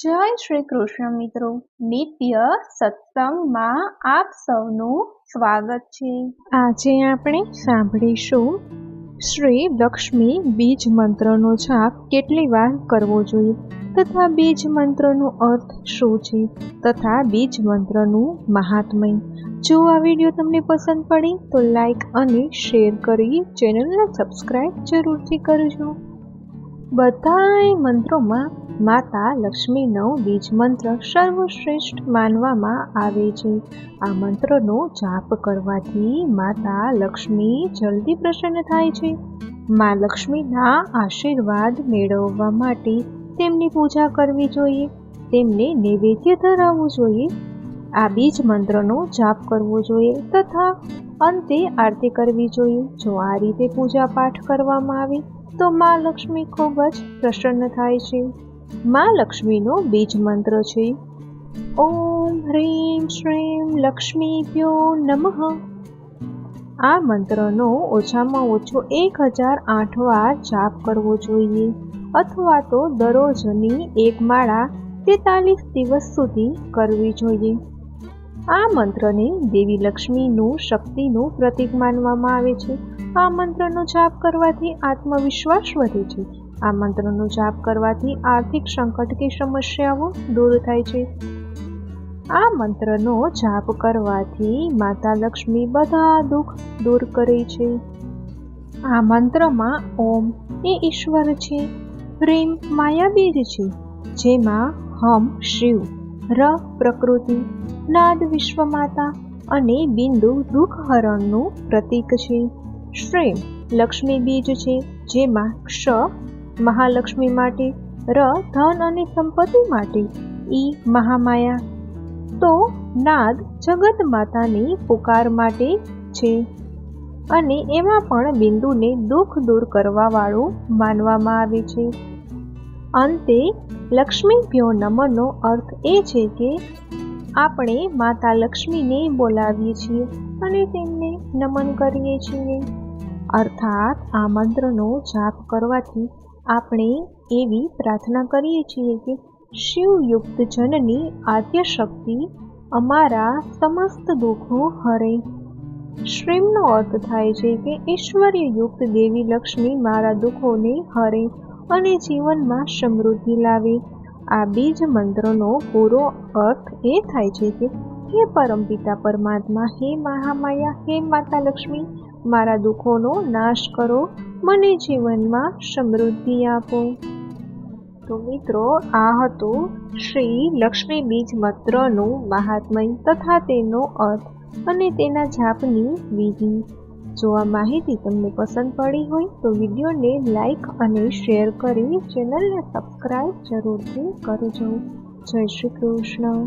જય શ્રી કૃષ્ણ મિત્રો, નિત્ય સત્સંગમાં આપ સૌનું સ્વાગત છે। આજે આપણે સાંભળીશું શ્રી લક્ષ્મી બીજ મંત્રનો જાપ કેટલી વાર કરવો જોઈએ તથા બીજ મંત્રનો અર્થ શું છે તથા બીજ મંત્રનું મહાત્મ્ય। જો આ વિડીયો તમને પસંદ પડે તો લાઈક અને શેર કરી ચેનલને સબસ્ક્રાઈબ જરૂરથી કરજો। બધાય મંત્રોમાં માતા લક્ષ્મીનો બીજ મંત્ર સર્વશ્રેષ્ઠ માનવામાં આવે છે। આ મંત્રનો જાપ કરવાથી માતા લક્ષ્મી જલ્દી પ્રસન્ન થાય છે। મા લક્ષ્મીના આશીર્વાદ મેળવવા માટે તેમની પૂજા કરવી જોઈએ, તેમને નૈવેદ્ય ધરાવવું જોઈએ, આ બીજ મંત્રનો જાપ કરવો જોઈએ તથા અંતે આરતી કરવી જોઈએ। જો આ રીતે પૂજા પાઠ કરવામાં આવે તો મા લક્ષ્મી ખૂબ જ પ્રસન્ન થાય છે। મા લક્ષ્મીનો બીજ મંત્ર છે ઓમ હ્રીમ શ્રીમ લક્ષ્મીભ્યો નમઃ। આ મંત્રનો ઓછામાં ઓછો 1008 વાર જાપ કરવો જોઈએ અથવા તો દરરોજની એક માળા 43 દિવસ સુધી કરવી જોઈએ। આ મંત્રને દેવી લક્ષ્મીનું શક્તિનું પ્રતીક માનવામાં આવે છે। આ મંત્રનો જાપ કરવાથી આત્મવિશ્વાસ વધે છે। આ મંત્રનો જાપ કરવાથી આર્થિક સંકટ કે સમસ્યાઓ દૂર થાય છે। આ મંત્રનો જાપ કરવાથી માતા લક્ષ્મી બધા દુઃખ દૂર કરે છે। આ મંત્રમાં ઓમ એ ઈશ્વર છે, હ્રીમ માયાબીજ છે, જેમાં હમ શિવ, ર પ્રકૃતિ, નાદ વિશ્વમાતા અને બિંદુ દુઃખહરણનું પ્રતીક છે। શ્રીમ લક્ષ્મી બીજ છે, જેમાં ક્ષ મહાલક્ષ્મી માટે, ર ધન અને સંપત્તિ માટે, ઈ મહામાયા તો નાદ જગત માતાની પુકાર માટે છે અને એમાં પણ બિંદુને દુઃખ દૂર કરવા વાળું માનવામાં આવે છે। અંતે લક્ષ્મીભ્યો નમઃનો અર્થ એ છે કે આપણે માતા લક્ષ્મીને બોલાવીએ છીએ અને તેમને નમન કરીએ છીએ। અર્થાત આ મંત્રનો જાપ કરવાથી આપણે એવી પ્રાર્થના કરીએ છીએ કે શિવયુક્ત જનની આદ્ય શક્તિ અમારા સમસ્ત દુઃખો હરે। શ્રીમનો અર્થ થાય છે કે ઐશ્વર્યયુક્ત દેવી લક્ષ્મી મારા દુઃખોને હરે અને જીવનમાં સમૃદ્ધિ લાવે। આ બીજ મંત્રનો પૂરો અર્થ એ થાય છે કે હે પરમપિતા પરમાત્મા, હે મહામાયા, હે માતા લક્ષ્મી, મારા દુઃખોનો નાશ કરો, મને જીવનમાં સમૃદ્ધિ આપો। તો મિત્રો, આ હતું શ્રી લક્ષ્મી બીજ મંત્રનું મહાત્મ્ય તથા તેનો અર્થ અને તેના જાપની વિધિ। જો આ માહિતી તમને પસંદ પડી હોય તો વિડીયોને લાઈક અને શેર કરી ચેનલને સબસ્ક્રાઈબ જરૂરથી કરજો। જય શ્રી કૃષ્ણ।